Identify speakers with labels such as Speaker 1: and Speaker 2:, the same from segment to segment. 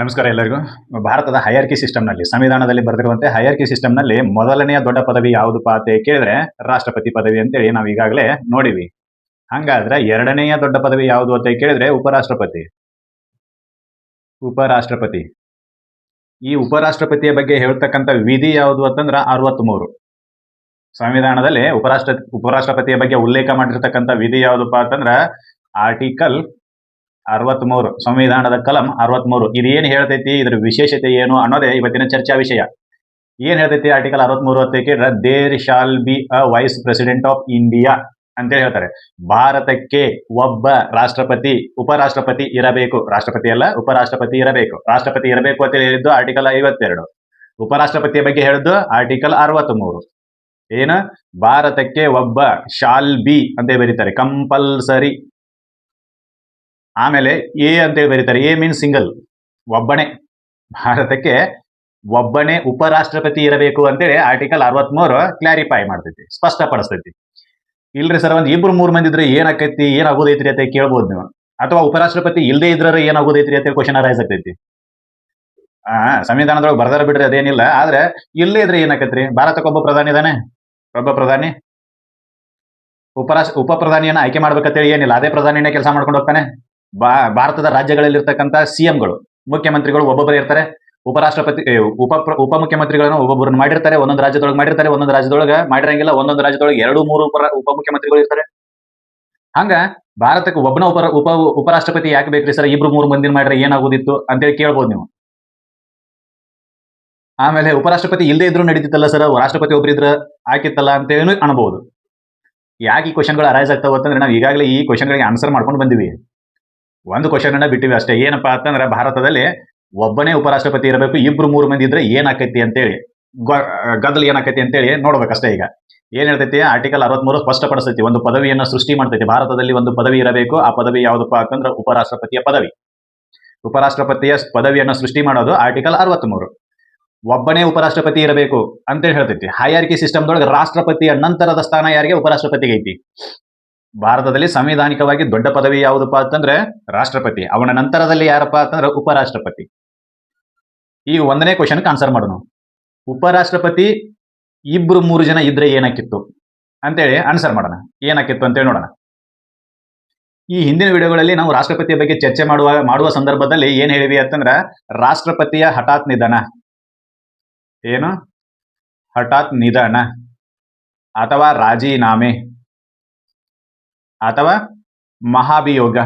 Speaker 1: ನಮಸ್ಕಾರ ಎಲ್ಲರಿಗೂ. ಭಾರತದ ಹೈಯರ್ಕಿ ಸಿಸ್ಟಮ್ನಲ್ಲಿ ಸಂವಿಧಾನದಲ್ಲಿ ಬರೆದಿರುವಂತೆ ಹೈಯರ್ಕಿ ಸಿಸ್ಟಮ್ನಲ್ಲಿ ಮೊದಲನೆಯ ದೊಡ್ಡ ಪದವಿ ಯಾವುದಪ್ಪ ಅಂತ ಕೇಳಿದ್ರೆ ರಾಷ್ಟ್ರಪತಿ ಪದವಿ ಅಂತೇಳಿ ನಾವು ಈಗಾಗಲೇ ನೋಡಿವಿ. ಹಂಗಾದ್ರೆ ಎರಡನೆಯ ದೊಡ್ಡ ಪದವಿ ಯಾವುದು ಅಂತ ಕೇಳಿದ್ರೆ ಉಪರಾಷ್ಟ್ರಪತಿ. ಉಪರಾಷ್ಟ್ರಪತಿ ಈ ಉಪರಾಷ್ಟ್ರಪತಿಯ ಬಗ್ಗೆ ಹೇಳ್ತಕ್ಕಂಥ ವಿಧಿ ಯಾವುದು ಅಂತಂದ್ರೆ 63. ಸಂವಿಧಾನದಲ್ಲಿ ಉಪರಾಷ್ಟ್ರಪತಿಯ ಬಗ್ಗೆ ಉಲ್ಲೇಖ ಮಾಡಿರ್ತಕ್ಕಂಥ ವಿಧಿ ಯಾವುದಪ್ಪ ಅಂತಂದ್ರ ಆರ್ಟಿಕಲ್ 63, ಸಂವಿಧಾನದ ಕಲಂ 63. ಇದು ಏನ್ ಹೇಳ್ತೈತಿ, ಇದ್ರ ವಿಶೇಷತೆ ಏನು ಅನ್ನೋದೇ ಇವತ್ತಿನ ಚರ್ಚಾ ವಿಷಯ. ಏನ್ ಹೇಳ್ತೈತಿ ಆರ್ಟಿಕಲ್ 63 ಅಂತ ಕೇಳಿದ್ರೆ there shall be a vice president of India ಅಂತ ಹೇಳ್ತಾರೆ. ಭಾರತಕ್ಕೆ ಒಬ್ಬ ರಾಷ್ಟ್ರಪತಿ, ಉಪರಾಷ್ಟ್ರಪತಿ ಇರಬೇಕು. ರಾಷ್ಟ್ರಪತಿ ಅಲ್ಲ, ಉಪರಾಷ್ಟ್ರಪತಿ ಇರಬೇಕು. ರಾಷ್ಟ್ರಪತಿ ಇರಬೇಕು ಅಂತ ಹೇಳಿದ್ದು ಆರ್ಟಿಕಲ್ 52. ಉಪರಾಷ್ಟ್ರಪತಿಯ ಬಗ್ಗೆ ಹೇಳಿದ್ದು ಆರ್ಟಿಕಲ್ 63. ಏನು, ಭಾರತಕ್ಕೆ ಒಬ್ಬ, ಶಾಲ್ ಬಿ ಅಂತ ಬರೀತಾರೆ, ಕಂಪಲ್ಸರಿ. ಆಮೇಲೆ ಎ ಅಂತೇಳಿ ಬರೀತಾರೆ. ಎ ಮೀನ್ಸ್ ಸಿಂಗಲ್, ಒಬ್ಬನೇ. ಭಾರತಕ್ಕೆ ಒಬ್ಬನೇ ಉಪರಾಷ್ಟ್ರಪತಿ ಇರಬೇಕು ಅಂತೇಳಿ ಆರ್ಟಿಕಲ್ 63 ಕ್ಲಾರಿಫೈ ಮಾಡ್ತೈತಿ, ಸ್ಪಷ್ಟಪಡಿಸ್ತೈತಿ. ಇಲ್ರಿ ಸರ್, ಒಂದ್ ಇಬ್ರು ಮೂರ್ ಮಂದಿ ಇದ್ರೆ ಏನಾಕೈತಿ, ಏನಾಗೋದೈತ್ರಿ ಅಂತ ಕೇಳ್ಬೋದು ನೀವು. ಅಥವಾ ಉಪರಾಷ್ಟ್ರಪತಿ ಇಲ್ಲದೆ ಇದ್ರೆ ಏನಾಗೋದೈತ್ರಿ ಅಂತ ಕ್ವಶನ್ ರೈಸ್ ಆಗ್ತೈತಿ. ಸಂವಿಧಾನದೊಳಗೆ ಬರ್ದಾರ ಬಿಡ್ರಿ, ಅದೇನಿಲ್ಲ. ಆದ್ರೆ ಇಲ್ಲೇ ಇದ್ರೆ ಏನಾಕೈತ್ರಿ? ಭಾರತಕ್ಕೆ ಒಬ್ಬ ಪ್ರಧಾನಿ ಇದಾನೆ, ಒಬ್ಬ ಪ್ರಧಾನಿ. ಉಪ ಪ್ರಧಾನಿಯನ್ನ ಆಯ್ಕೆ ಮಾಡ್ಬೇಕಂತೇಳಿ ಏನಿಲ್ಲ, ಅದೇ ಪ್ರಧಾನಿನೇ ಕೆಲಸ ಮಾಡ್ಕೊಂಡು ಹೋಗ್ತಾನೆ. ಭಾರತದ ರಾಜ್ಯಗಳಲ್ಲಿ ಇರ್ತಕ್ಕಂಥ ಸಿಎಂಗಳು, ಮುಖ್ಯಮಂತ್ರಿಗಳು ಒಬ್ಬೊಬ್ಬರು ಇರ್ತಾರೆ. ಉಪರಾಷ್ಟ್ರಪತಿ ಉಪ ಮುಖ್ಯಮಂತ್ರಿಗಳನ್ನು ಒಬ್ಬೊಬ್ಬರನ್ನ ಮಾಡಿರ್ತಾರೆ. ಒಂದೊಂದು ರಾಜ್ಯದೊಳಗೆ ಮಾಡಿರ್ತಾರೆ, ಒಂದೊಂದು ರಾಜ್ಯದೊಳಗೆ ಮಾಡಿರಂಗಿಲ್ಲ. ಒಂದೊಂದು ರಾಜ್ಯದೊಳಗೆ 2-3 ಉಪ ಮುಖ್ಯಮಂತ್ರಿಗಳು ಇರ್ತಾರೆ. ಹಂಗ ಭಾರತಕ್ಕೆ ಒಬ್ಬನ ಉಪರಾಷ್ಟ್ರಪತಿ ಯಾಕೆ ಬೇಕ್ರಿ ಸರ್, ಇಬ್ರು ಮೂರು ಮಂದಿನ ಮಾಡ್ರೆ ಏನಾಗೋದಿತ್ತು ಅಂತೇಳಿ ಕೇಳ್ಬೋದು ನೀವು. ಆಮೇಲೆ ಉಪರಾಷ್ಟ್ರಪತಿ ಇಲ್ಲದೆ ಇದ್ರು ನಡೀತಿತ್ತಲ್ಲ ಸರ್, ರಾಷ್ಟ್ರಪತಿ ಒಬ್ಬರಿದ್ರ ಹಾಕಿತ್ತಲ್ಲ ಅಂತೇಳಿ ಅನ್ಬಹುದು. ಯಾಕೆ ಈ ಕ್ವಶನ್ಗಳು ಅರೈಸ್ ಆಗ್ತಾವ ಅಂತಂದ್ರೆ ನಾವು ಈಗಾಗಲೇ ಈ ಕ್ವಶನ್ಗಳಿಗೆ ಆನ್ಸರ್ ಮಾಡ್ಕೊಂಡು ಬಂದಿವಿ. ಒಂದು ಕ್ವಶನ್ ಅನ್ನ ಬಿಟ್ಟಿವಿ ಅಷ್ಟೇ. ಏನಪ್ಪಾ ಅಂತಂದ್ರೆ ಭಾರತದಲ್ಲಿ ಒಬ್ಬನೇ ಉಪರಾಷ್ಟ್ರಪತಿ ಇರಬೇಕು, ಇಬ್ರು ಮೂರು ಮಂದಿ ಇದ್ರೆ ಏನಾಕೈತಿ ಅಂತೇಳಿ, ಗದ್ದಲ್ ಏನಾಕೈತಿ ಅಂತೇಳಿ ನೋಡ್ಬೇಕಷ್ಟೇ. ಈಗ ಏನ್ ಹೇಳ್ತೈತಿ ಆರ್ಟಿಕಲ್ 63 ಸ್ಪಷ್ಟಪಡಿಸ್ತೈತಿ. ಒಂದು ಪದವಿಯನ್ನು ಸೃಷ್ಟಿ ಮಾಡ್ತೈತಿ. ಭಾರತದಲ್ಲಿ ಒಂದು ಪದವಿ ಇರಬೇಕು. ಆ ಪದವಿ ಯಾವುದಪ್ಪ ಅಂತಂದ್ರೆ ಉಪರಾಷ್ಟ್ರಪತಿಯ ಪದವಿ. ಉಪರಾಷ್ಟ್ರಪತಿಯ ಪದವಿಯನ್ನು ಸೃಷ್ಟಿ ಮಾಡೋದು ಆರ್ಟಿಕಲ್ 63. ಒಬ್ಬನೇ ಉಪರಾಷ್ಟ್ರಪತಿ ಇರಬೇಕು ಅಂತೇಳಿ ಹೇಳ್ತೈತಿ. ಹೈಯಾರ್ಕಿ ಸಿಸ್ಟಮ್ದೊಳಗೆ ರಾಷ್ಟ್ರಪತಿಯ ನಂತರದ ಸ್ಥಾನ ಯಾರಿಗೆ? ಉಪರಾಷ್ಟ್ರಪತಿಗೆ ಐತಿ. ಭಾರತದಲ್ಲಿ ಸಂವಿಧಾನಿಕವಾಗಿ ದೊಡ್ಡ ಪದವಿ ಯಾವುದಪ್ಪ ಅಂತಂದ್ರೆ ರಾಷ್ಟ್ರಪತಿ. ಅವನ ನಂತರದಲ್ಲಿ ಯಾರಪ್ಪ ಅಂತಂದ್ರೆ ಉಪರಾಷ್ಟ್ರಪತಿ. ಈಗ ಒಂದನೇ ಕ್ವಶನ್ ಆನ್ಸರ್ ಮಾಡೋಣ. ಉಪರಾಷ್ಟ್ರಪತಿ ಇಬ್ರು ಮೂರು ಜನ ಇದ್ರೆ ಏನಾಕಿತ್ತು ಅಂತೇಳಿ ಆನ್ಸರ್ ಮಾಡೋಣ. ಏನಾಕಿತ್ತು ಅಂತೇಳಿ ನೋಡೋಣ. ಈ ಹಿಂದಿನ ವಿಡಿಯೋಗಳಲ್ಲಿ ನಾವು ರಾಷ್ಟ್ರಪತಿಯ ಬಗ್ಗೆ ಚರ್ಚೆ ಮಾಡುವ ಸಂದರ್ಭದಲ್ಲಿ ಏನ್ ಹೇಳಿವಿ ಅಂತಂದ್ರ ರಾಷ್ಟ್ರಪತಿಯ ಹಠಾತ್ ನಿಧನ, ಏನು ಹಠಾತ್ ನಿಧನ ಅಥವಾ ರಾಜೀನಾಮೆ ಅಥವಾ ಮಹಾಭಿಯೋಗ,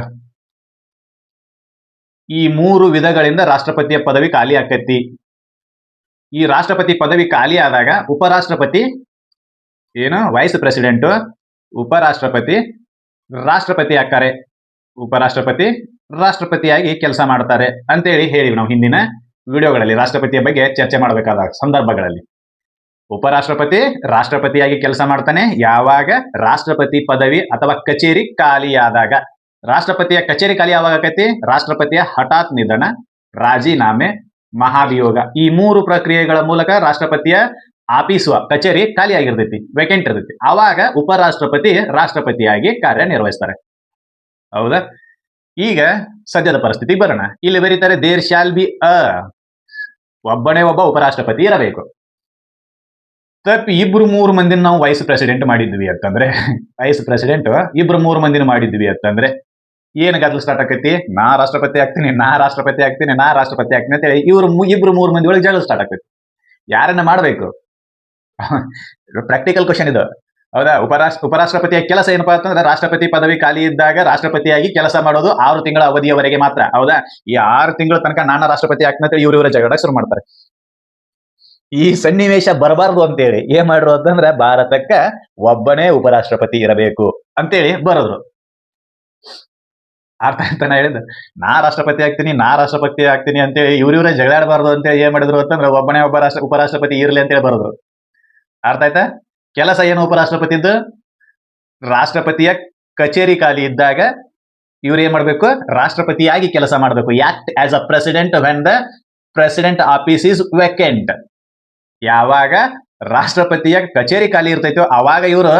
Speaker 1: ಈ 3 ವಿಧಗಳಿಂದ ರಾಷ್ಟ್ರಪತಿಯ ಪದವಿ ಖಾಲಿ ಆಕೈತಿ. ಈ ರಾಷ್ಟ್ರಪತಿ ಪದವಿ ಖಾಲಿ ಆದಾಗ ಉಪರಾಷ್ಟ್ರಪತಿ, ಏನು ವೈಸ್ ಪ್ರೆಸಿಡೆಂಟ್, ಉಪರಾಷ್ಟ್ರಪತಿ ರಾಷ್ಟ್ರಪತಿ ಆಕಾರೆ. ಉಪರಾಷ್ಟ್ರಪತಿ ರಾಷ್ಟ್ರಪತಿಯಾಗಿ ಕೆಲಸ ಮಾಡ್ತಾರೆ ಅಂತೇಳಿ ಹೇಳಿವಿ ನಾವು ಹಿಂದಿನ ವಿಡಿಯೋಗಳಲ್ಲಿ. ರಾಷ್ಟ್ರಪತಿಯ ಬಗ್ಗೆ ಚರ್ಚೆ ಮಾಡಬೇಕಾದ ಸಂದರ್ಭಗಳಲ್ಲಿ ಉಪರಾಷ್ಟ್ರಪತಿ ರಾಷ್ಟ್ರಪತಿಯಾಗಿ ಕೆಲಸ ಮಾಡ್ತಾನೆ ಯಾವಾಗ ರಾಷ್ಟ್ರಪತಿ ಪದವಿ ಅಥವಾ ಕಚೇರಿ ಖಾಲಿಯಾದಾಗ. ರಾಷ್ಟ್ರಪತಿಯ ಕಚೇರಿ ಖಾಲಿ ಯಾವಾಗ ಆಕೈತಿ? ರಾಷ್ಟ್ರಪತಿಯ ಹಠಾತ್ ನಿಧನ, ರಾಜೀನಾಮೆ, ಮಹಾಭಿಯೋಗ. ಈ 3 ಪ್ರಕ್ರಿಯೆಗಳ ಮೂಲಕ ರಾಷ್ಟ್ರಪತಿಯ ಆಫೀಸುವ ಕಚೇರಿ ಖಾಲಿ ಆಗಿರ್ತೈತಿ, ವೇಕೆಂಟ್ ಇರ್ತೈತಿ. ಆವಾಗ ಉಪರಾಷ್ಟ್ರಪತಿ ರಾಷ್ಟ್ರಪತಿಯಾಗಿ ಕಾರ್ಯನಿರ್ವಹಿಸ್ತಾರೆ. ಹೌದಾ? ಈಗ ಸದ್ಯದ ಪರಿಸ್ಥಿತಿ ಬರೋಣ. ಇಲ್ಲಿ ಬರೀತಾರೆ ದೇರ್ ಶಾಲ್ ಬಿ ಒಬ್ಬನೇ ಒಬ್ಬ ಉಪರಾಷ್ಟ್ರಪತಿ ಇರಬೇಕು. ತಪ್ಪಿ ಇಬ್ರು ಮೂರು ಮಂದಿನ ನಾವು ವೈಸ್ ಪ್ರೆಸಿಡೆಂಟ್ ಮಾಡಿದ್ವಿ ಅಂತಂದ್ರೆ, ವೈಸ್ ಪ್ರೆಸಿಡೆಂಟ್ ಇಬ್ರು ಮೂರು ಮಂದಿನ ಮಾಡಿದ್ವಿ ಅಂತಂದ್ರೆ ಏನ್ ಗದ್ದಲ ಸ್ಟಾರ್ಟ್ ಆಕೈತಿ? ನಾ ರಾಷ್ಟ್ರಪತಿ ಆಗ್ತೀನಿ, ನಾ ರಾಷ್ಟ್ರಪತಿ ಆಗ್ತೀನಿ, ನಾ ರಾಷ್ಟ್ರಪತಿ ಆಗ್ತೀನಿ ಅಂತ ಹೇಳಿ ಇಬ್ರು ಮೂರು ಮಂದಿ ಒಳಗೆ ಜಗಳ ಸ್ಟಾರ್ಟ್ ಆಕೈತಿ. ಯಾರನ್ನ ಮಾಡ್ಬೇಕು? ಪ್ರಾಕ್ಟಿಕಲ್ ಕ್ವಶನ್ ಇದು. ಹೌದಾ? ಉಪರಾಷ್ಟ್ರಪತಿಯ ಕೆಲಸ ಏನಪ್ಪಾ ಅಂತಂದ್ರೆ ರಾಷ್ಟ್ರಪತಿ ಪದವಿ ಖಾಲಿ ಇದ್ದಾಗ ರಾಷ್ಟ್ರಪತಿಯಾಗಿ ಕೆಲಸ ಮಾಡೋದು 6 ತಿಂಗಳ ಅವಧಿಯವರೆಗೆ ಮಾತ್ರ. ಹೌದಾ? ಈ 6 ತಿಂಗಳ ತನಕ ನಾನಾ ರಾಷ್ಟ್ರಪತಿ ಆಗ್ತೀನಿ ಅಂತ ಇವರ ಜಗಳ ಶುರು ಮಾಡ್ತಾರೆ. ಈ ಸನ್ನಿವೇಶ ಬರಬಾರ್ದು ಅಂತೇಳಿ ಏನ್ ಮಾಡ್ರು ಅಂತಂದ್ರೆ ಭಾರತಕ್ಕ ಒಬ್ಬನೇ ಉಪರಾಷ್ಟ್ರಪತಿ ಇರಬೇಕು ಅಂತೇಳಿ ಬರೋದ್ರು. ಅರ್ಥ ಆಯ್ತಾನ ಹೇಳಿದ? ನಾ ರಾಷ್ಟ್ರಪತಿ ಆಗ್ತೀನಿ ಅಂತೇಳಿ ಇವ್ರ ಜಗಳಾಡಬಾರ್ದು ಅಂತೇಳಿ ಏನ್ ಮಾಡಿದ್ರು ಅಂತಂದ್ರೆ ಒಬ್ಬನೇ ಒಬ್ಬ ಉಪರಾಷ್ಟ್ರಪತಿ ಇರ್ಲಿ ಅಂತೇಳಿ ಬರೋದ್ರು. ಅರ್ಥ ಆಯ್ತಾ? ಕೆಲಸ ಏನು ಉಪರಾಷ್ಟ್ರಪತಿದ್ದು? ರಾಷ್ಟ್ರಪತಿಯ ಕಚೇರಿ ಖಾಲಿ ಇದ್ದಾಗ ಇವ್ರು ಏನ್ ಮಾಡ್ಬೇಕು? ರಾಷ್ಟ್ರಪತಿಯಾಗಿ ಕೆಲಸ ಮಾಡ್ಬೇಕು. Act as a president when the president office is vacant. ಯಾವಾಗ ರಾಷ್ಟ್ರಪತಿಯ ಕಚೇರಿ ಖಾಲಿ ಇರ್ತೈತೋ ಅವಾಗ ಇವರು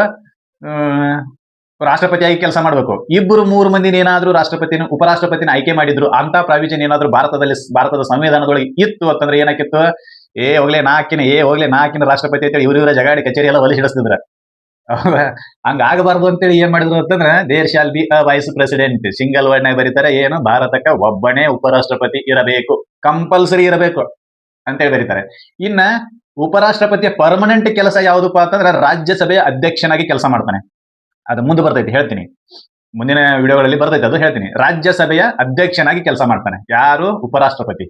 Speaker 1: ರಾಷ್ಟ್ರಪತಿಯಾಗಿ ಕೆಲಸ ಮಾಡಬೇಕು. ಇಬ್ಬರು ಮೂರು ಮಂದಿನ ಏನಾದ್ರೂ ರಾಷ್ಟ್ರಪತಿನ ಉಪರಾಷ್ಟ್ರಪತಿನ ಆಯ್ಕೆ ಮಾಡಿದ್ರು ಅಂತ ಪ್ರಾವಿಷನ್ ಏನಾದ್ರೂ ಭಾರತದ ಸಂವಿಧಾನದೊಳಗೆ ಇತ್ತು ಅಂತಂದ್ರೆ ಏನಾಕಿತ್ತು, ಹೋಗ್ಲಿ ನಾ ಹಾಕಿನ ರಾಷ್ಟ್ರಪತಿ ಅಂತೇಳಿ ಇವ್ರ ಜಗಾಡಿ ಕಚೇರಿ ಎಲ್ಲ ಹೊಲಿಸಿಡಿಸ್ತಿದ್ರ. ಹಂಗ ಆಗಬಾರ್ದು ಅಂತೇಳಿ ಏನ್ ಮಾಡಿದ್ರು ಅಂತಂದ್ರೆ there shall be a vice president, single word ನಾಗ ಬರೀತಾರೆ, ಏನು ಭಾರತಕ್ಕೆ ಒಬ್ಬನೇ ಉಪರಾಷ್ಟ್ರಪತಿ ಇರಬೇಕು, ಕಂಪಲ್ಸರಿ ಇರಬೇಕು ಅಂತೇಳಿ ಬರೀತಾರೆ. ಇನ್ನ ಉಪರಾಷ್ಟ್ರಪತಿಯ ಪರ್ಮನೆಂಟ್ ಕೆಲಸ ಯಾವುದಪ್ಪ ಅಂತಂದ್ರೆ ರಾಜ್ಯಸಭೆಯ ಅಧ್ಯಕ್ಷನಾಗಿ ಕೆಲಸ ಮಾಡ್ತಾನೆ. ಅದು ಮುಂದೆ ಬರ್ತೈತಿ, ಹೇಳ್ತೀನಿ, ಮುಂದಿನ ವಿಡಿಯೋಗಳಲ್ಲಿ ಬರ್ತೈತೆ, ಅದು ಹೇಳ್ತೀನಿ. ರಾಜ್ಯಸಭೆಯ ಅಧ್ಯಕ್ಷನಾಗಿ ಕೆಲಸ ಮಾಡ್ತಾನೆ ಯಾರು, ಉಪರಾಷ್ಟ್ರಪತಿ.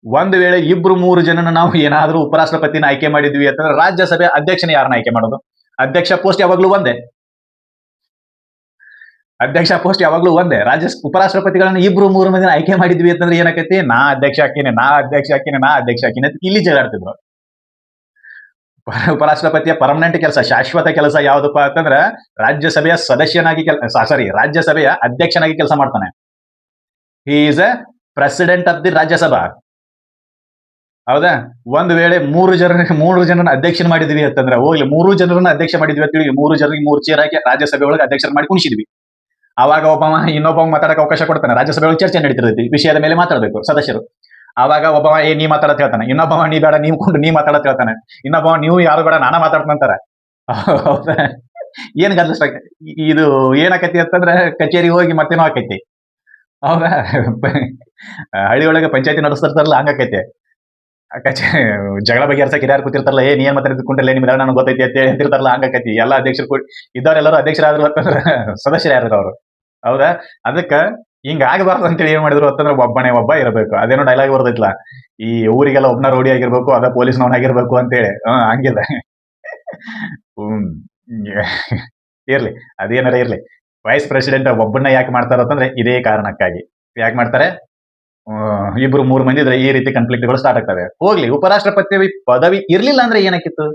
Speaker 1: ಒಂದು ವೇಳೆ ಇಬ್ರು ಮೂರು ಜನನ ನಾವು ಏನಾದ್ರೂ ಉಪರಾಷ್ಟ್ರಪತಿನ ಆಯ್ಕೆ ಮಾಡಿದ್ವಿ ಅಂತಂದ್ರೆ ರಾಜ್ಯಸಭೆ ಅಧ್ಯಕ್ಷನ ಯಾರನ್ನ ಆಯ್ಕೆ ಮಾಡೋದು? ಅಧ್ಯಕ್ಷ ಪೋಸ್ಟ್ ಯಾವಾಗ್ಲೂ ಒಂದೇ. ಅಧ್ಯಕ್ಷ ಪೋಸ್ಟ್ ಯಾವಾಗ್ಲೂ ಒಂದೇ. ಉಪರಾಷ್ಟ್ರಪತಿಗಳನ್ನ ಇಬ್ರು ಮೂರು ಮಂದಿನ ಆಯ್ಕೆ ಮಾಡಿದ್ವಿ ಅಂತಂದ್ರೆ ಏನಾಕೈತಿ, ನಾ ಅಧ್ಯಕ್ಷ ಹಾಕಿನಿ ಅಂತ ಇಲ್ಲಿ ಜಗಾಡ್ತಿದ್ರು. ಉಪರಾಷ್ಟ್ರಪತಿಯ ಪರ್ಮನೆಂಟ್ ಕೆಲಸ, ಶಾಶ್ವತ ಕೆಲಸ ಯಾವ್ದಪ್ಪ ಅಂತಂದ್ರ ರಾಜ್ಯಸಭೆಯ ಸದಸ್ಯನಾಗಿ ರಾಜ್ಯಸಭೆಯ ಅಧ್ಯಕ್ಷನಾಗಿ ಕೆಲಸ ಮಾಡ್ತಾನೆ. He is A president of the Rajya Sabha. ಹೌದಾ? ಒಂದು ವೇಳೆ ಮೂರು ಜನರನ್ನ ಅಧ್ಯಕ್ಷನ ಮಾಡಿದ್ವಿ ಅಂತಂದ್ರೆ, ಹೋಗ್ಲಿ ಮೂರು ಜನರನ್ನ ಅಧ್ಯಕ್ಷ ಮಾಡಿದ್ವಿ ಅಂತೇಳಿ ಮೂರು ಜನರಿಗೆ ಮೂರು ಚೇರ್ ಹಾಕಿ ರಾಜ್ಯಸಭೆ ಒಳಗೆ ಅಧ್ಯಕ್ಷರ ಮಾಡಿ ಕುಣಿಸಿದ್ವಿ. ಆವಾಗ ಇನ್ನೊಬ್ಬ ಮಾತಾಡಕ್ಕೆ ಅವಕಾಶ ಕೊಡ್ತಾನೆ. ರಾಜ್ಯಸಭೆ ಒಳಗೆ ಚರ್ಚೆ ನಡೀತಿರ್ತೈತಿ, ವಿಷಯದ ಮೇಲೆ ಮಾತಾಡಬೇಕು ಸದಸ್ಯರು. ಆವಾಗ ಒಬ್ಬ ನೀ ಮಾತಾಡತ್ ಹೇಳ್ತಾನೆ, ಇನ್ನೊಬ್ಬ ನೀ ಬೇಡ ನೀ ಮಾತಾಡತ್ ಹೇಳ್ತಾನೆ, ಇನ್ನೊಬ್ಬ ನೀವು ಯಾರು ಬೇಡ ನಾನ ಮಾತಾಡ್ತಂತಾರ. ಹೌದಾ? ಏನ್ ಗದ್ಲ ಇದು ಏನಾಕತಿ ಅಂತಂದ್ರೆ ಕಚೇರಿ ಹೋಗಿ ಮತ್ತೇನೋ ಆಕೈತಿ. ಹೌದಾ? ಹಳ್ಳಿ ಒಳಗೆ ಪಂಚಾಯತಿ ನಡೆಸ್ತಿರ್ತಾರಲ್ಲ ಹಂಗಾಕೈತಿ. ಜಗಳ ಬಗೆಹರ್ಸಕ್ ಹಿರಿಯರು ಕೂತಿರ್ತಾರಲ್ಲ, ನೀ ಏನ್ ಮಾತಾಡ್ಕೊಂಡ್ರಲ್ಲ ನಿಮ್ಗೆ ನನಗೆ ಗೊತ್ತೈತಿ ಅಂತ ಹೇಳ್ತಿರ್ತಾರಲ್ಲ ಹಂಗಾಕೈತಿ. ಎಲ್ಲಾ ಅಧ್ಯಕ್ಷರು ಕೂಡಿ ಇದ್ದವರೆಲ್ಲರೂ ಅಧ್ಯಕ್ಷರಾದ್ರು ಅಂತಂದ್ರೆ ಸದಸ್ಯರು ಯಾರು ಅವರು? ಹೌದಾ? ಅದಕ್ಕ ಹಿಂಗ ಆಗಬಾರ್ದು ಅಂತೇಳಿ ಏನ್ ಮಾಡಿದ್ರು ಅಂತಂದ್ರೆ ಒಬ್ಬ ಇರಬೇಕು. ಅದೇನೋ ಡೈಲಾಗ್ ಬರ್ತೈತ್ಲ, ಈ ಊರಿಗೆಲ್ಲ ಒಬ್ನ ರೋಡಿ ಆಗಿರ್ಬೇಕು, ಅದ ಪೊಲೀಸ್ನವನಾಗಿರ್ಬೇಕು ಅಂತೇಳಿ. ಹಂಗಿಲ್ಲ. ಇರ್ಲಿ, ಅದೇನಾರ ಇರ್ಲಿ. ವೈಸ್ ಪ್ರೆಸಿಡೆಂಟ್ ಒಬ್ಬನ್ನ ಯಾಕೆ ಮಾಡ್ತಾರ ಅಂತಂದ್ರೆ ಇದೇ ಕಾರಣಕ್ಕಾಗಿ. ಯಾಕೆ ಮಾಡ್ತಾರೆ? ಇಬ್ರು ಮೂರು ಮಂದಿ ಇದ್ರೆ ಈ ರೀತಿ ಕಾನ್ಫ್ಲಿಕ್ಟ್ಗಳು ಸ್ಟಾರ್ಟ್ ಆಗ್ತವೆ. ಹೋಗ್ಲಿ, ಉಪರಾಷ್ಟ್ರಪತಿ ಪದವಿ ಇರ್ಲಿಲ್ಲ ಅಂದ್ರೆ ಏನಾಕಿತ್ತು?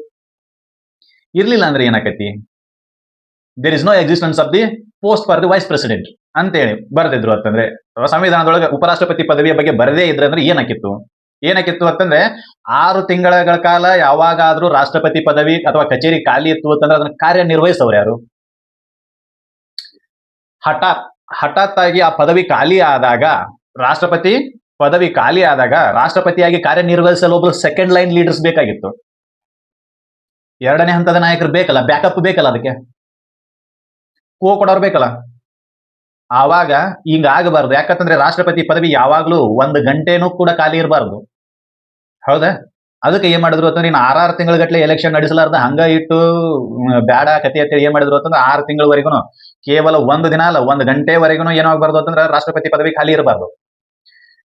Speaker 1: There is no existence of the post for the vice president ಅಂತೇಳಿ ಬರ್ದಿದ್ರು ಅಂತಂದ್ರೆ, ಸಂವಿಧಾನದೊಳಗೆ ಉಪರಾಷ್ಟ್ರಪತಿ ಪದವಿಯ ಬಗ್ಗೆ ಬರದೇ ಇದ್ರೆ ಅಂದ್ರೆ ಏನಾಕಿತ್ತು ಅಂತಂದ್ರೆ 6 ತಿಂಗಳ ಕಾಲ ಯಾವಾಗಾದ್ರೂ ರಾಷ್ಟ್ರಪತಿ ಪದವಿ ಅಥವಾ ಕಚೇರಿ ಖಾಲಿ ಇತ್ತು ಅಂತಂದ್ರೆ ಅದನ್ನ ಕಾರ್ಯನಿರ್ವಹಿಸೋರು ಯಾರು? ಹಠಾತ್ ಆಗಿ ಆ ಪದವಿ ಖಾಲಿ ಆದಾಗ, ರಾಷ್ಟ್ರಪತಿ ಪದವಿ ಖಾಲಿ ಆದಾಗ ರಾಷ್ಟ್ರಪತಿಯಾಗಿ ಕಾರ್ಯನಿರ್ವಹಿಸಲು ಒಬ್ರು ಸೆಕೆಂಡ್ ಲೈನ್ ಲೀಡರ್ಸ್ ಬೇಕಾಗಿತ್ತು. ಎರಡನೇ ಹಂತದ ನಾಯಕರು ಬೇಕಲ್ಲ, ಬ್ಯಾಕಪ್ ಬೇಕಲ್ಲ, ಅದಕ್ಕೆ ಕೊಡೋರು ಬೇಕಲ್ಲ. ಆವಾಗ ಹಿಂಗ ಆಗಬಾರ್ದು. ಯಾಕಂತಂದ್ರೆ ರಾಷ್ಟ್ರಪತಿ ಪದವಿ ಯಾವಾಗ್ಲೂ 1 ಗಂಟೆನೂ ಕೂಡ ಖಾಲಿ ಇರಬಾರ್ದು. ಹೌದಾ? ಅದಕ್ಕೆ ಏನ್ ಮಾಡಿದ್ರು ಅಂತಂದ್ರೆ, 6 ತಿಂಗಳ ಗಟ್ಟಲೆ ಎಲೆಕ್ಷನ್ ನಡೆಸಲಾರ್ದ ಹಂಗ ಇಟ್ಟು ಬ್ಯಾಡ ಕತೆ ಅಂತೇಳಿ ಏನ್ ಮಾಡಿದ್ರು ಅಂತಂದ್ರೆ 6 ತಿಂಗಳವರೆಗೂ ಕೇವಲ 1 ದಿನ ಅಲ್ಲ 1 ಗಂಟೆವರೆಗೂ ಏನಾಗಬಾರ್ದು ಅಂತಂದ್ರೆ ರಾಷ್ಟ್ರಪತಿ ಪದವಿ ಖಾಲಿ ಇರಬಾರ್ದು.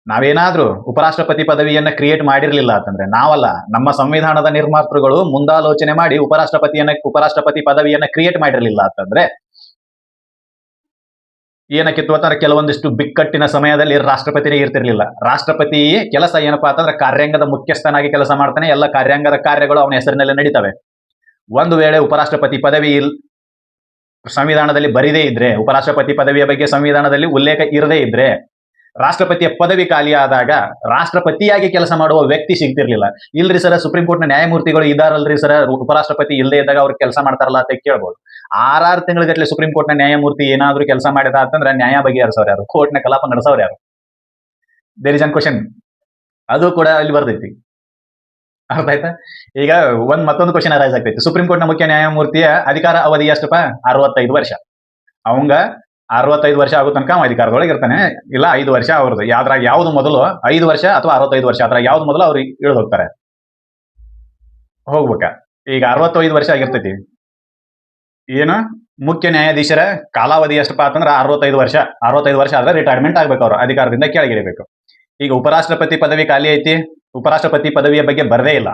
Speaker 1: ನಾವೇನಾದ್ರೂ ಉಪರಾಷ್ಟ್ರಪತಿ ಪದವಿಯನ್ನ ಕ್ರಿಯೇಟ್ ಮಾಡಿರ್ಲಿಲ್ಲ ಅಂತಂದ್ರೆ, ನಾವಲ್ಲ, ನಮ್ಮ ಸಂವಿಧಾನದ ನಿರ್ಮಾತೃಗಳು ಮುಂದಾಲೋಚನೆ ಮಾಡಿ ಉಪರಾಷ್ಟ್ರಪತಿ ಪದವಿಯನ್ನ ಕ್ರಿಯೇಟ್ ಮಾಡಿರ್ಲಿಲ್ಲ ಅಂತಂದ್ರೆ ಏನಕ್ಕಿತ್ತು ಅಂತಂದ್ರೆ ಕೆಲವೊಂದಿಷ್ಟು ಬಿಕ್ಕಟ್ಟಿನ ಸಮಯದಲ್ಲಿ ರಾಷ್ಟ್ರಪತಿನೇ ಇರ್ತಿರ್ಲಿಲ್ಲ. ರಾಷ್ಟ್ರಪತಿ ಕೆಲಸ ಏನಪ್ಪಾ ಅಂತಂದ್ರೆ ಕಾರ್ಯಾಂಗದ ಮುಖ್ಯಸ್ಥನಾಗಿ ಕೆಲಸ ಮಾಡ್ತಾನೆ. ಎಲ್ಲ ಕಾರ್ಯಾಂಗದ ಕಾರ್ಯಗಳು ಅವನ ಹೆಸರಿನಲ್ಲಿ ನಡೀತವೆ. ಒಂದು ವೇಳೆ ಉಪರಾಷ್ಟ್ರಪತಿ ಪದವಿ ಸಂವಿಧಾನದಲ್ಲಿ ಬರಿದೇ ಇದ್ರೆ, ಉಪರಾಷ್ಟ್ರಪತಿ ಪದವಿಯ ಬಗ್ಗೆ ಸಂವಿಧಾನದಲ್ಲಿ ಉಲ್ಲೇಖ ಇರದೇ ಇದ್ರೆ, ರಾಷ್ಟ್ರಪತಿಯ ಪದವಿ ಖಾಲಿ ಆದಾಗ ರಾಷ್ಟ್ರಪತಿಯಾಗಿ ಕೆಲಸ ಮಾಡುವ ವ್ಯಕ್ತಿ ಸಿಗ್ತಿರ್ಲಿಲ್ಲ. ಇಲ್ರಿ ಸರ್, ಸುಪ್ರೀಂ ಕೋರ್ಟ್ ನ ನ್ಯಾಯಮೂರ್ತಿಗಳು ಇದಾರಲ್ರಿ ಸರ್, ಉಪರಾಷ್ಟ್ರಪತಿ ಇಲ್ಲದೆ ಇದ್ದಾಗ ಅವ್ರು ಕೆಲಸ ಮಾಡ್ತಾರಲ್ಲ ಅಂತ ಕೇಳ್ಬೋದು. 6 ತಿಂಗಳ ಗಟ್ಟಲೆ ಸುಪ್ರೀಂ ಕೋರ್ಟ್ ನ ನ್ಯಾಯಮೂರ್ತಿ ಏನಾದ್ರೂ ಕೆಲಸ ಮಾಡಿದ ಅಂತಂದ್ರೆ ನ್ಯಾಯ ಬಗೆಹರಿಸೋರು ಯಾರು? ಕೋರ್ಟ್ ನ ಕಲಾಪ ನಡೆಸೋರು ಯಾರು? There is an question. ಅದು ಕೂಡ ಅಲ್ಲಿ ಬರ್ತೈತಿ. ಅರ್ಥ ಆಯ್ತಾ? ಈಗ ಮತ್ತೊಂದು ಕ್ವಶನ್ ಅರೈಸ್ ಆಗ್ತೈತಿ. ಸುಪ್ರೀಂ ಕೋರ್ಟ್ ನ ಮುಖ್ಯ ನ್ಯಾಯಮೂರ್ತಿಯ ಅಧಿಕಾರ ಅವಧಿ ಎಷ್ಟಪ್ಪ? 65 ವರ್ಷ. ಅವಂಗ 65 ವರ್ಷ ಆಗೋ ತನಕ ಅಧಿಕಾರದೊಳಗೆ ಇರ್ತಾನೆ. ಇಲ್ಲ 5 ವರ್ಷ ಅವ್ರದ್ದು. ಯಾವ್ದು ಮೊದಲು 5 ವರ್ಷ ಅಥವಾ 65 ವರ್ಷ, ಅದ್ರಾಗ ಯಾವ್ದು ಮೊದಲು ಅವ್ರು ಇಳಿದು ಹೋಗ್ತಾರೆ, ಹೋಗ್ಬೇಕ. ಈಗ 65 ವರ್ಷ ಆಗಿರ್ತೈತಿ. ಏನು ಮುಖ್ಯ ನ್ಯಾಯಾಧೀಶರ ಕಾಲಾವಧಿ ಎಷ್ಟಪ್ಪ ಅಂತಂದ್ರೆ 65 ವರ್ಷ. 65 ವರ್ಷ ಆದ್ರೆ ರಿಟೈರ್ಮೆಂಟ್ ಆಗ್ಬೇಕು, ಅವ್ರು ಅಧಿಕಾರದಿಂದ ಕೆಳಗಿರಬೇಕು. ಈಗ ಉಪರಾಷ್ಟ್ರಪತಿ ಪದವಿ ಖಾಲಿ ಐತಿ, ಉಪರಾಷ್ಟ್ರಪತಿ ಪದವಿಯ ಬಗ್ಗೆ ಬರದೇ ಇಲ್ಲ.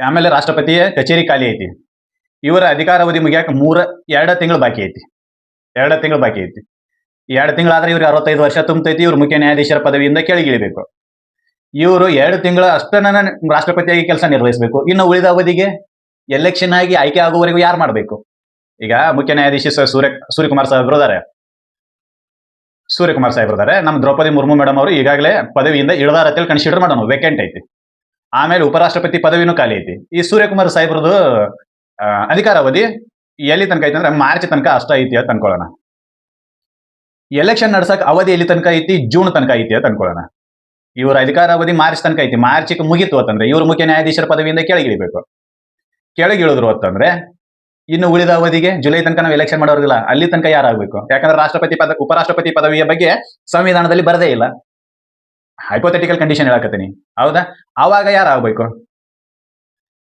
Speaker 1: ಆಮೇಲೆ ರಾಷ್ಟ್ರಪತಿಯ ಕಚೇರಿ ಖಾಲಿ ಐತಿ. ಇವರ ಅಧಿಕಾರಾವಧಿ ಮುಗಿಯಾಕ 2 ತಿಂಗಳು ಬಾಕಿ ಐತಿ. 2 ತಿಂಗಳು ಬಾಕಿ ಐತಿ. 2 ತಿಂಗಳಾದ್ರೆ ಇವ್ರು 65 ವರ್ಷ ತುಂಬತೈತಿ. ಇವ್ರು ಮುಖ್ಯ ನ್ಯಾಯಾಧೀಶರ ಪದವಿಯಿಂದ ಕೆಳಗಿಳಿಬೇಕು. ಇವರು 2 ತಿಂಗಳ ಅಷ್ಟನ್ನ ರಾಷ್ಟ್ರಪತಿಯಾಗಿ ಕೆಲಸ ನಿರ್ವಹಿಸಬೇಕು. ಇನ್ನು ಉಳಿದ ಅವಧಿಗೆ ಎಲೆಕ್ಷನ್ ಆಗಿ ಆಯ್ಕೆ ಆಗುವವರೆಗೂ ಯಾರು ಮಾಡಬೇಕು? ಈಗ ಮುಖ್ಯ ನ್ಯಾಯಾಧೀಶ ಸೂರ್ಯಕುಮಾರ್ ಸಾಹೇಬ್ರು ಇದಾರೆ. ನಮ್ಮ ದ್ರೌಪದಿ ಮುರ್ಮು ಮೇಡಮ್ ಅವರು ಈಗಾಗಲೇ ಪದವಿಯಿಂದ ಇಳದಾರ ಅಂತೇಳಿ ಕನ್ಸಿಡರ್ ಮಾಡೋಣ, ವೇಕೆಂಟ್ ಐತಿ. ಆಮೇಲೆ ಉಪರಾಷ್ಟ್ರಪತಿ ಪದವಿನೂ ಖಾಲಿ ಐತಿ. ಈ ಸೂರ್ಯಕುಮಾರ್ ಸಾಹೇಬ್ರದ್ದು ಅಧಿಕಾರಾವಧಿ ಎಲ್ಲಿ ತನಕ ಐತಿ ಅಂದ್ರೆ ಮಾರ್ಚ್ ತನಕ ಅಷ್ಟ ಐತಿ ಅಂತ ಅನ್ಕೊಳ್ಳೋಣ. ಎಲೆಕ್ಷನ್ ನಡ್ಸಕ್ ಅವಧಿ ಎಲ್ಲಿ ತನಕ ಐತಿ? ಜೂನ್ ತನಕ ಐತಿ ಅಂತ ಅನ್ಕೊಳ್ಳೋಣ. ಇವ್ರ ಅಧಿಕಾರಾವಧಿ ಮಾರ್ಚ್ ತನಕ ಐತಿ. ಮಾರ್ಚ್ಗೆ ಮುಗಿತು ಅಂತಂದ್ರೆ ಇವ್ರು ಮುಖ್ಯ ನ್ಯಾಯಾಧೀಶರ ಪದವಿಯಿಂದ ಕೆಳಗಿಳಿಬೇಕು. ಕೆಳಗಿಳಿದ್ರು ಅಂತಂದ್ರೆ ಇನ್ನು ಉಳಿದ ಅವಧಿಗೆ ಜುಲೈ ತನಕ ನಾವು ಎಲೆಕ್ಷನ್ ಮಾಡೋದಿಲ್ಲ. ಅಲ್ಲಿ ತನಕ ಯಾರಾಗಬೇಕು? ಯಾಕಂದ್ರೆ ರಾಷ್ಟ್ರಪತಿ ಉಪರಾಷ್ಟ್ರಪತಿ ಪದವಿಯ ಬಗ್ಗೆ ಸಂವಿಧಾನದಲ್ಲಿ ಬರದೇ ಇಲ್ಲ. ಹೈಪೋಥೆಟಿಕಲ್ ಕಂಡೀಷನ್ ಹೇಳಕತ್ತೀನಿ, ಹೌದಾ? ಅವಾಗ ಯಾರಾಗಬೇಕು?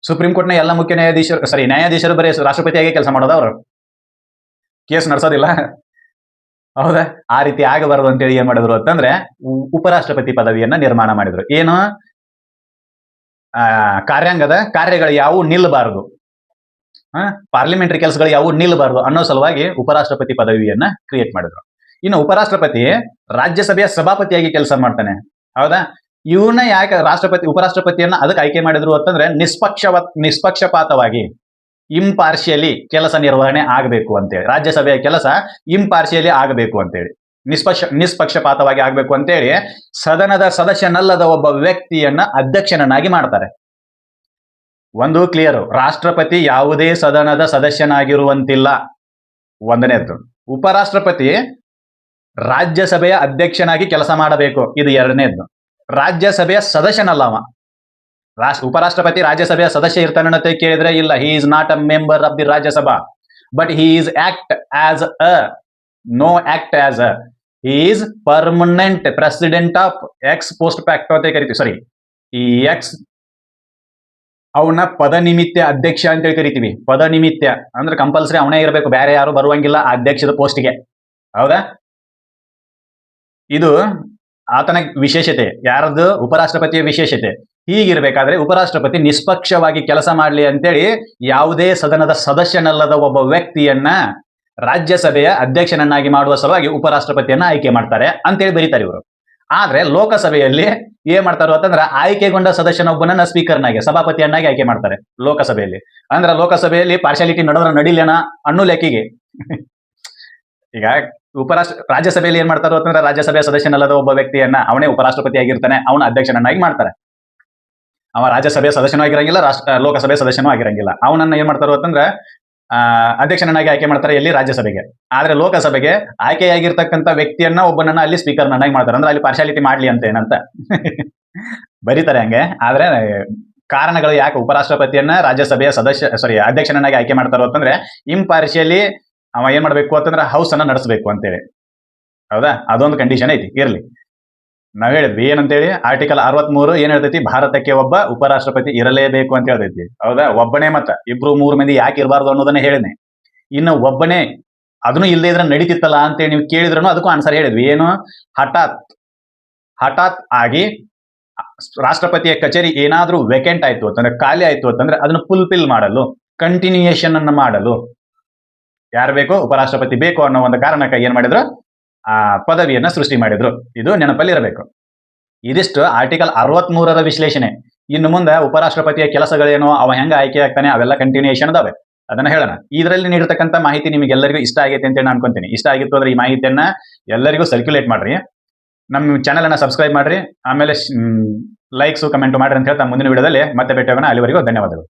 Speaker 1: ಸುಪ್ರೀಂ ಕೋರ್ಟ್ನ ಎಲ್ಲ ಮುಖ್ಯ ನ್ಯಾಯಾಧೀಶರು ಬರೀ ರಾಷ್ಟ್ರಪತಿಯಾಗಿ ಕೆಲಸ ಮಾಡೋದು, ಅವರು ಕೇಸ್ ನಡೆಸೋದಿಲ್ಲ, ಹೌದಾ? ಆ ರೀತಿ ಆಗಬಾರದು ಅಂತೇಳಿ ಏನ್ ಮಾಡಿದ್ರು ಅಂತಂದ್ರೆ ಉಪರಾಷ್ಟ್ರಪತಿ ಪದವಿಯನ್ನ ನಿರ್ಮಾಣ ಮಾಡಿದ್ರು. ಏನು? ಕಾರ್ಯಾಂಗದ ಕಾರ್ಯಗಳು ಯಾವುವು ನಿಲ್ಲಬಾರದು, ಪಾರ್ಲಿಮೆಂಟರಿ ಕೆಲಸಗಳು ಯಾವುವು ನಿಲ್ಲಬಾರದು ಅನ್ನೋ ಸಲುವಾಗಿ ಉಪರಾಷ್ಟ್ರಪತಿ ಪದವಿಯನ್ನ ಕ್ರಿಯೇಟ್ ಮಾಡಿದ್ರು. ಇನ್ನು ಉಪರಾಷ್ಟ್ರಪತಿ ರಾಜ್ಯಸಭೆಯ ಸಭಾಪತಿಯಾಗಿ ಕೆಲಸ ಮಾಡ್ತಾನೆ, ಹೌದಾ? ಇವನ್ನ ಯಾಕೆ ಉಪರಾಷ್ಟ್ರಪತಿಯನ್ನ ಅದಕ್ಕೆ ಆಯ್ಕೆ ಮಾಡಿದ್ರು ಅಂತಂದ್ರೆ ನಿಷ್ಪಕ್ಷಪಾತವಾಗಿ, ಇಂಪಾರ್ಷಿಯಲಿ ಕೆಲಸ ನಿರ್ವಹಣೆ ಆಗಬೇಕು ಅಂತೇಳಿ. ರಾಜ್ಯಸಭೆಯ ಕೆಲಸ ಇಂಪಾರ್ಷಿಯಲಿ ಆಗಬೇಕು ಅಂತೇಳಿ, ನಿಷ್ಪಕ್ಷಪಾತವಾಗಿ ಆಗಬೇಕು ಅಂತೇಳಿ ಸದನದ ಸದಸ್ಯನಲ್ಲದ ಒಬ್ಬ ವ್ಯಕ್ತಿಯನ್ನ ಅಧ್ಯಕ್ಷನನ್ನಾಗಿ ಮಾಡ್ತಾರೆ. ಒಂದು ಕ್ಲಿಯರ್, ರಾಷ್ಟ್ರಪತಿ ಯಾವುದೇ ಸದನದ ಸದಸ್ಯನಾಗಿರುವಂತಿಲ್ಲ, ಒಂದನೇದ್ದು. ಉಪರಾಷ್ಟ್ರಪತಿ ರಾಜ್ಯಸಭೆಯ ಅಧ್ಯಕ್ಷನಾಗಿ ಕೆಲಸ ಮಾಡಬೇಕು, ಇದು ಎರಡನೇದ್ದು. ರಾಜ್ಯಸಭೆಯ ಸದಸ್ಯನಲ್ಲ ಅವ. ಉಪರಾಷ್ಟ್ರಪತಿ ರಾಜ್ಯಸಭೆಯ ಸದಸ್ಯ ಇರ್ತಾನಂತ ಕೇಳಿದ್ರೆ ಇಲ್ಲ, he is not a member of the Rajya Sabha, but he is act as he is permanent president of ex post facto ಅಂತ ಕರಿತೀವಿ. ಸಾರಿ, ಈ ಎಕ್ಸ್ ಅವನ ಪದನಿಮಿತ್ಯ ಅಧ್ಯಕ್ಷ ಅಂತೇಳಿ ಕರಿತೀವಿ. ಪದನಿಮಿತ್ಯ ಅಂದ್ರೆ ಕಂಪಲ್ಸರಿ ಅವನೇ ಇರಬೇಕು, ಬೇರೆ ಯಾರು ಬರುವಂಗಿಲ್ಲ ಆ ಅಧ್ಯಕ್ಷದ ಪೋಸ್ಟ್ಗೆ, ಹೌದಾ? ಇದು ಆತನ ವಿಶೇಷತೆ. ಯಾರದು? ಉಪರಾಷ್ಟ್ರಪತಿಯ ವಿಶೇಷತೆ. ಹೀಗಿರ್ಬೇಕಾದ್ರೆ ಉಪರಾಷ್ಟ್ರಪತಿ ನಿಷ್ಪಕ್ಷವಾಗಿ ಕೆಲಸ ಮಾಡಲಿ ಅಂತೇಳಿ ಯಾವುದೇ ಸದನದ ಸದಸ್ಯನಲ್ಲದ ಒಬ್ಬ ವ್ಯಕ್ತಿಯನ್ನ ರಾಜ್ಯಸಭೆಯ ಅಧ್ಯಕ್ಷನನ್ನಾಗಿ ಮಾಡುವ ಸಲುವಾಗಿ ಉಪರಾಷ್ಟ್ರಪತಿಯನ್ನ ಆಯ್ಕೆ ಮಾಡ್ತಾರೆ ಅಂತೇಳಿ ಬರೀತಾರೆ ಇವರು. ಆದ್ರೆ ಲೋಕಸಭೆಯಲ್ಲಿ ಏನ್ ಮಾಡ್ತಾರೋ ಅಂತಂದ್ರೆ ಆಯ್ಕೆಗೊಂಡ ಸದಸ್ಯನೊಬ್ಬನನ್ನ ಸ್ಪೀಕರ್ನಾಗಿ, ಸಭಾಪತಿಯನ್ನಾಗಿ ಆಯ್ಕೆ ಮಾಡ್ತಾರೆ ಲೋಕಸಭೆಯಲ್ಲಿ. ಅಂದ್ರೆ ಲೋಕಸಭೆಯಲ್ಲಿ ಪಾರ್ಶಾಲಿಟಿ ನಡಿಲೇನ ಅನ್ನೋ ಲೆಕ್ಕಿಗೆ ಈಗ ರಾಜ್ಯಸಭೆಯಲ್ಲಿ ಏನ್ ಮಾಡ್ತಾರೋ ಅಂತಂದ್ರೆ ರಾಜ್ಯಸಭೆಯ ಸದಸ್ಯನಲ್ಲದ ಒಬ್ಬ ವ್ಯಕ್ತಿಯನ್ನ ಅವನೇ ಉಪರಾಷ್ಟ್ರಪತಿ ಆಗಿರ್ತಾನೆ, ಅವನ ಅಧ್ಯಕ್ಷನನ್ನಾಗಿ ಮಾಡ್ತಾರೆ. ಅವ ರಾಜ್ಯಸಭೆಯ ಸದಸ್ಯನೂ ಆಗಿರಂಗಿಲ್ಲ, ಲೋಕಸಭೆಯ ಸದಸ್ಯನೂ ಆಗಿರಂಗಿಲ್ಲ. ಅವನನ್ನ ಏನ್ ಮಾಡ್ತಾರೋ ಅಂತಂದ್ರೆ ಅಧ್ಯಕ್ಷನನ್ನಾಗಿ ಆಯ್ಕೆ ಮಾಡ್ತಾರೆ, ಎಲ್ಲಿ? ರಾಜ್ಯಸಭೆಗೆ. ಆದ್ರೆ ಲೋಕಸಭೆಗೆ ಆಯ್ಕೆಯಾಗಿರ್ತಕ್ಕಂಥ ವ್ಯಕ್ತಿಯನ್ನ ಒಬ್ಬನನ್ನ ಅಲ್ಲಿ ಸ್ಪೀಕರ್ನನ್ನಾಗಿ ಮಾಡ್ತಾರೆ. ಅಂದ್ರೆ ಅಲ್ಲಿ ಪಾರ್ಶಾಲಿಟಿ ಮಾಡ್ಲಿ ಅಂತ ಏನಂತ ಬರೀತಾರೆ ಹಂಗೆ. ಆದ್ರೆ ಕಾರಣಗಳು ಯಾಕೆ ಉಪರಾಷ್ಟ್ರಪತಿಯನ್ನ ರಾಜ್ಯಸಭೆಯ ಅಧ್ಯಕ್ಷನನ್ನಾಗಿ ಆಯ್ಕೆ ಮಾಡ್ತಾರೋ ಅಂತಂದ್ರೆ ಇಂಪಾರ್ಶಿಯಲಿ ಅವ ಏನ್ ಮಾಡ್ಬೇಕು ಅಂತಂದ್ರೆ ಹೌಸ್ ಅನ್ನ ನಡೆಸಬೇಕು ಅಂತೇಳಿ, ಹೌದಾ? ಅದೊಂದು ಕಂಡೀಷನ್ ಐತಿ, ಇರ್ಲಿ. ನಾವ್ ಹೇಳಿದ್ವಿ ಏನಂತೇಳಿ, ಆರ್ಟಿಕಲ್ 63 ಏನ್ ಹೇಳ್ತೈತಿ? ಭಾರತಕ್ಕೆ ಒಬ್ಬ ಉಪರಾಷ್ಟ್ರಪತಿ ಇರಲೇಬೇಕು ಅಂತ ಹೇಳ್ತೈತಿ, ಹೌದಾ? ಒಬ್ಬನೇ ಮತ, 2-3 ಮಂದಿ ಯಾಕೆ ಇರಬಾರ್ದು ಅನ್ನೋದನ್ನ ಹೇಳಿದ್ನೆ. ಇನ್ನು ಒಬ್ಬನೇ ಅದನ್ನು ಇಲ್ಲದೆ ಇದ್ರೆ ನಡೀತಿತ್ತಲ್ಲ ಅಂತೇಳಿ ನೀವು ಕೇಳಿದ್ರು ಅದಕ್ಕೂ ಆನ್ಸರ್ ಹೇಳಿದ್ವಿ. ಏನು? ಹಠಾತ್ ಆಗಿ ರಾಷ್ಟ್ರಪತಿಯ ಕಚೇರಿ ಏನಾದ್ರೂ ವೇಕೆಂಟ್ ಆಯ್ತು ಅಂತಂದ್ರೆ, ಖಾಲಿ ಆಯ್ತು ಅಂತಂದ್ರೆ ಅದನ್ನು ಫುಲ್ಫಿಲ್ ಮಾಡಲು, ಕಂಟಿನ್ಯೂಯೇಷನ್ ಅನ್ನ ಮಾಡಲು ಯಾರು ಬೇಕು? ಉಪರಾಷ್ಟ್ರಪತಿ ಬೇಕು ಅನ್ನೋ ಒಂದು ಕಾರಣಕ್ಕೆ ಏನ್ ಮಾಡಿದ್ರು? ಆ ಪದವಿಯನ್ನ ಸೃಷ್ಟಿ ಮಾಡಿದ್ರು. ಇದು ನೆನಪಲ್ಲಿ ಇರಬೇಕು. ಇದಿಷ್ಟು ಆರ್ಟಿಕಲ್ 63 ವಿಶ್ಲೇಷಣೆ. ಇನ್ನು ಮುಂದೆ ಉಪರಾಷ್ಟ್ರಪತಿಯ ಕೆಲಸಗಳೇನೋ, ಅವ ಹೆಂಗ ಆಯ್ಕೆ ಆಗ್ತಾನೆ, ಅವೆಲ್ಲ ಕಂಟಿನ್ಯೂಯೇಷನ್ ಅದಾವೆ, ಅದನ್ನ ಹೇಳೋಣ. ಇದರಲ್ಲಿ ನೀಡಿರ್ತಕ್ಕಂಥ ಮಾಹಿತಿ ನಿಮಗೆಲ್ಲರಿಗೂ ಇಷ್ಟ ಆಗೈತೆ ಅಂತ ನಾನು ಅನ್ಕೊಂತೀನಿ. ಇಷ್ಟ ಆಗಿತ್ತು ಅಂದ್ರೆ ಈ ಮಾಹಿತಿಯನ್ನ ಎಲ್ಲರಿಗೂ ಸರ್ಕ್ಯುಲೇಟ್ ಮಾಡ್ರಿ, ನಮ್ಮ ಚಾನೆಲ್ ಅನ್ನ ಸಬ್ಸ್ಕ್ರೈಬ್ ಮಾಡ್ರಿ, ಆಮೇಲೆ ಲೈಕ್ಸ್ ಕಮೆಂಟ್ ಮಾಡ್ರಿ ಅಂತ ಹೇಳ್ತಾ ಮುಂದಿನ ವಿಡಿಯೋದಲ್ಲಿ ಮತ್ತೆ ಭೇಟಿ ಆಗೋಣ. ಅಲ್ಲಿವರೆಗೂ ಧನ್ಯವಾದಗಳು.